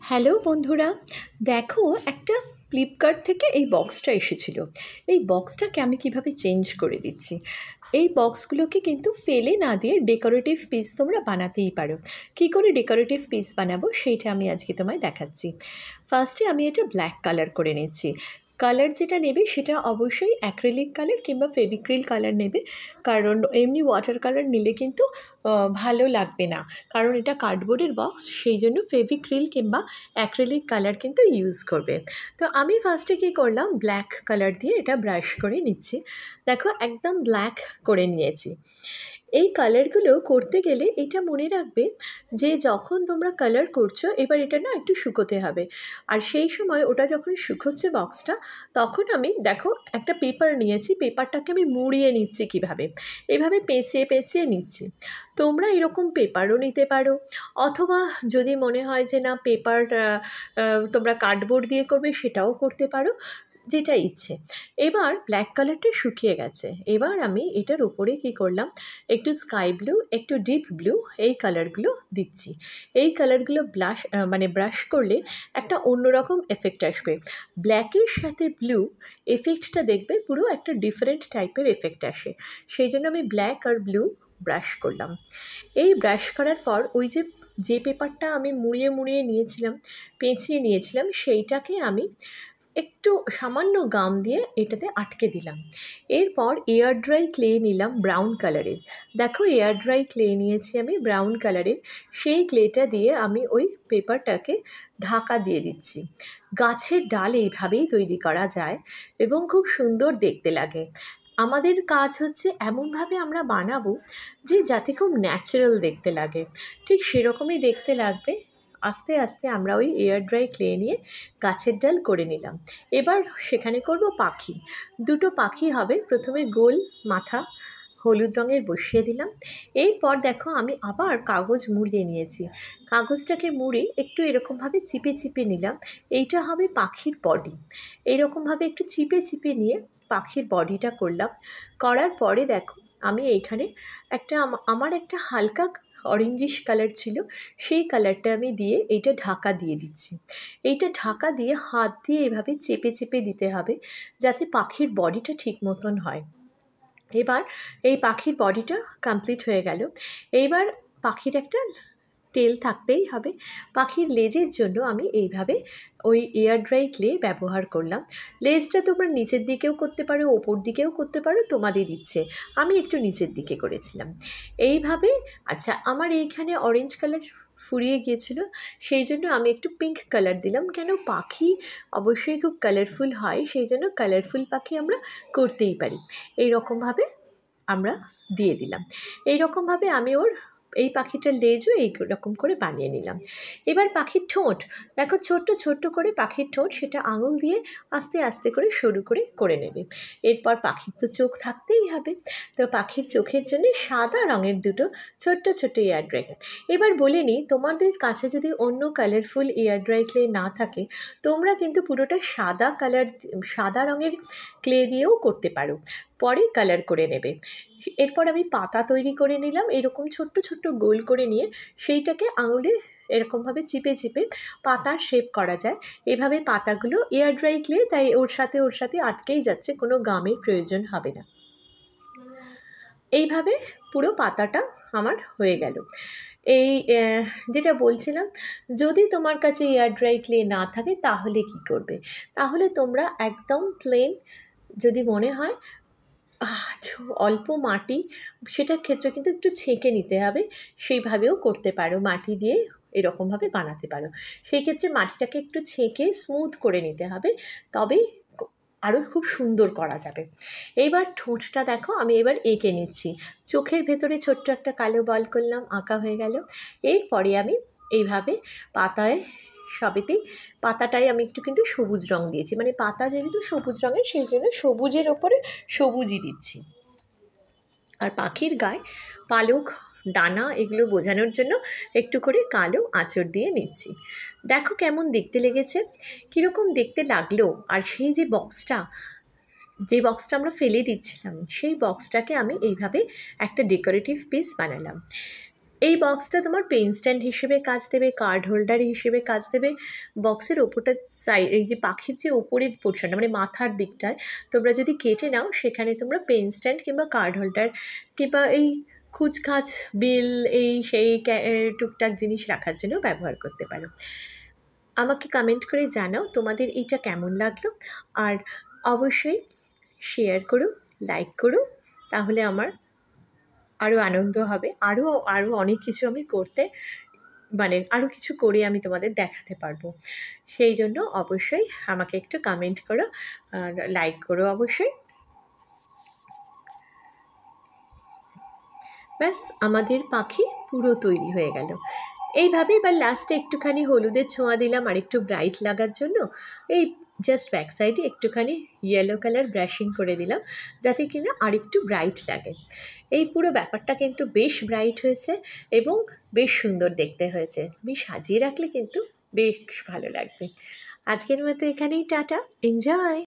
Hello বন্ধুরা, দেখো একটা ফ্লিপকার্ট থেকে এই বক্সটা এসেছিল। এই বক্সটাকে আমি কিভাবে চেঞ্জ করে দিচ্ছি। এই বক্সগুলোকে কিন্তু ফেলে না দিয়ে ডেকোরেটিভ পিস তোমরা বানাতেই পারো। কী করে ডেকোরেটিভ পিস বানাবো সেইটা আমি আজকে তোমায় দেখাচ্ছি। ফার্স্টে আমি এটা ব্ল্যাক কালার করে নিচ্ছি। কালার যেটা নেবে সেটা অবশ্যই অ্যাক্রিলিক কালার কিংবা ফেভিক্রিল কালার নেবে, কারণ এমনি ওয়াটার কালার নিলে কিন্তু ভালো লাগবে না, কারণ এটা কার্ডবোর্ডের বক্স, সেই জন্য ফেভিক্রিল কিংবা অ্যাক্রিলিক কালার কিন্তু ইউজ করবে। তো আমি ফার্স্টে কী করলাম, ব্ল্যাক কালার দিয়ে এটা ব্রাশ করে নিচ্ছি। দেখো একদম ব্ল্যাক করে নিয়েছি। এই কালারগুলো করতে গেলে এটা মনে রাখবে যে যখন তোমরা কালার করছো এবার এটা না একটু শুকোতে হবে, আর সেই সময় ওটা যখন শুকোচ্ছে বক্সটা, তখন আমি দেখো একটা পেপার নিয়েছি, পেপারটাকে আমি মুড়িয়ে নিচ্ছি কিভাবে, এভাবে পেঁচিয়ে পেঁচিয়ে নিচ্ছি। তোমরা এরকম পেপারও নিতে পারো, অথবা যদি মনে হয় যে না পেপার তোমরা কার্ডবোর্ড দিয়ে করবে সেটাও করতে পারো, যেটা ইচ্ছে। এবার ব্ল্যাক কালারটা শুকিয়ে গেছে, এবার আমি এটার উপরে কি করলাম, একটু স্কাই ব্লু, একটু ডিপ ব্লু, এই কালারগুলো দিচ্ছি। এই কালারগুলো ব্রাশ করলে একটা অন্যরকম এফেক্ট আসবে। ব্ল্যাকের সাথে ব্লু এফেক্টটা দেখবে পুরো একটা ডিফারেন্ট টাইপের এফেক্ট আসে, সেই জন্য আমি ব্ল্যাক আর ব্লু ব্রাশ করলাম। এই ব্রাশ করার পর ওই যে পেপারটা আমি মুড়িয়ে মুড়িয়ে নিয়েছিলাম, পেঁচিয়ে নিয়েছিলাম, সেইটাকে আমি একটু সামান্য গাম দিয়ে এটাতে আটকে দিলাম। এরপর এয়ার ড্রাই ক্লে নিলাম ব্রাউন কালারের। দেখো এয়ার ড্রাই ক্লে নিয়েছি আমি ব্রাউন কালারের, সেই ক্লেটা দিয়ে আমি ওই পেপারটাকে ঢাকা দিয়ে দিচ্ছি। গাছের ডাল এইভাবেই তৈরি করা যায় এবং খুব সুন্দর দেখতে লাগে। আমাদের কাজ হচ্ছে এমনভাবে আমরা বানাবো যে যাতে খুব ন্যাচারাল দেখতে লাগে, ঠিক সেরকমই দেখতে লাগবে। আস্তে আস্তে আমরা ওই এয়ার ড্রাই ক্লে নিয়ে গাছের ডাল করে নিলাম। এবার সেখানে করব পাখি, দুটো পাখি হবে। প্রথমে গোল মাথা হলুদ রঙের বসিয়ে দিলাম। এরপর দেখো আমি আবার কাগজ মুড়িয়ে নিয়েছি, কাগজটাকে মুড়ে একটু এরকমভাবে চিপে চিপে নিলাম। এইটা হবে পাখির বডি। এইরকমভাবে একটু চিপে চিপে নিয়ে পাখির বডিটা করলাম। করার পরে দেখো আমি এইখানে আমার একটা হালকা অরেঞ্জিশ কালার ছিল, সেই কালারটা আমি দিয়ে এইটা ঢাকা দিয়ে দিচ্ছি। এইটা ঢাকা দিয়ে হাত দিয়ে এভাবে চেপে চেপে দিতে হবে যাতে পাখির বডিটা ঠিক মতন হয়। এবার এই পাখির বডিটা কমপ্লিট হয়ে গেল। এইবার পাখির একটা টেল থাকতেই হবে। পাখির লেজের জন্য আমি এইভাবে ওই এয়ার ড্রাই ক্লে ব্যবহার করলাম। লেজটা তোমরা নিচের দিকেও করতে পারো, ওপর দিকেও করতে পারো, তোমাদের ইচ্ছে। আমি একটু নিচের দিকে করেছিলাম এইভাবে। আচ্ছা, আমার এইখানে অরেঞ্জ কালার ফুরিয়ে গিয়েছিল, সেই জন্য আমি একটু পিঙ্ক কালার দিলাম। কেন, পাখি অবশ্যই খুব কালারফুল হয়, সেই জন্য কালারফুল পাখি আমরা করতেই পারি। এই রকমভাবে আমরা দিয়ে দিলাম। এই রকমভাবে আমি এই পাখিটার লেজও এই রকম করে বানিয়ে নিলাম। এবার পাখির ঠোঁট দেখো, ছোট্ট ছোট্ট করে পাখির ঠোঁট, সেটা আঙুল দিয়ে আস্তে আস্তে করে সরু করে নেবে। এরপর পাখির তো চোখ থাকতেই হবে, তো পাখির চোখের জন্য সাদা রঙের দুটো ছোট্ট ছোট্ট এয়ার ড্রাই। এবার বলে নিই, তোমাদের কাছে যদি অন্য কালারফুল এয়ার ড্রাই ক্লে না থাকে, তোমরা কিন্তু পুরোটা সাদা রঙের ক্লে দিয়েও করতে পারো, পরে কালার করে নেবে। এরপর আমি পাতা তৈরি করে নিলাম, এরকম ছোট্ট ছোট্ট গোল করে নিয়ে সেইটাকে আঙুলে এরকমভাবে চিপে চিপে পাতার শেপ করা যায়। এভাবে পাতাগুলো এয়ার ড্রাই ক্লে, তাই ওর সাথে আটকেই যাচ্ছে, কোনো গামের প্রয়োজন হবে না। এইভাবে পুরো পাতাটা আমার হয়ে গেল। এই যেটা বলছিলাম, যদি তোমার কাছে এয়ার ড্রাই ক্লে না থাকে তাহলে কি করবে, তাহলে তোমরা একদম প্লেন, যদি মনে হয় অল্প মাটি, সেটার ক্ষেত্রে কিন্তু একটু ছেঁকে নিতে হবে, সেইভাবেও করতে পারো। মাটি দিয়ে এরকমভাবে বানাতে পারো, সেই ক্ষেত্রে মাটিটাকে একটু ছেঁকে স্মুথ করে নিতে হবে, তবেই আরও খুব সুন্দর করা যাবে। এইবার ঠোঁটটা দেখো আমি এবার এঁকে নিচ্ছি। চোখের ভেতরে ছোট্ট একটা কালো বল করলাম, আঁকা হয়ে গেল। এরপরে আমি এইভাবে পাতাটায় আমি একটু কিন্তু সবুজ রং দিয়েছি, মানে পাতা যেহেতু সবুজ রঙের, সেই জন্য সবুজের ওপরে সবুজই দিচ্ছি। আর পাখির গায়ে পালক, ডানা, এগুলো বোঝানোর জন্য একটু করে কালো আঁচড় দিয়ে নিচ্ছি। দেখো কেমন দেখতে লেগেছে, কীরকম দেখতে লাগলো। আর সেই যে বক্সটা আমরা ফেলে দিচ্ছিলাম, সেই বক্সটাকে আমি এইভাবে একটা ডেকোরেটিভ পিস বানালাম। এই বক্সটা তোমার পেন স্ট্যান্ড হিসেবে কাজ দেবে, কার্ড হোল্ডার হিসেবে কাজ দেবে। বক্সের ওপরটা এই যে পাখির যে ওপরের পোর্শনটা মানে মাথার দিকটায় তোমরা যদি কেটে নাও, সেখানে তোমরা পেন স্ট্যান্ড কিংবা কার্ড হোল্ডার কিংবা এই খুচখাচ বিল এই সেই টুকটাক জিনিস রাখার জন্য ব্যবহার করতে পারো। আমাকে কমেন্ট করে জানাও তোমাদের এইটা কেমন লাগলো, আর অবশ্যই শেয়ার করো, লাইক করো, তাহলে আমার আরও আনন্দ হবে, আরও আরও অনেক কিছু আমি করতে মানে আরও কিছু করে আমি তোমাদের দেখাতে পারবো। সেই জন্য অবশ্যই আমাকে একটু কমেন্ট করো আর লাইক করো অবশ্যই। ব্যাস আমাদের পাখি পুরো তৈরি হয়ে গেল। এইভাবে এবার লাস্টে একটুখানি হলুদের ছোঁয়া দিলাম আর একটু ব্রাইট লাগার জন্য। এই জাস্ট ব্যাক সাইডে একটুখানি ইয়েলো কালার ব্রাশিং করে দিলাম, যাতে কিনা আর একটু ব্রাইট লাগে। এই পুরো ব্যাপারটা কিন্তু বেশ ব্রাইট হয়েছে এবং বেশ সুন্দর দেখতে হয়েছে। তুমি সাজিয়ে রাখলে কিন্তু বেশ ভালো লাগবে। আজকের মতো এখানেই টাটা, এনজয়।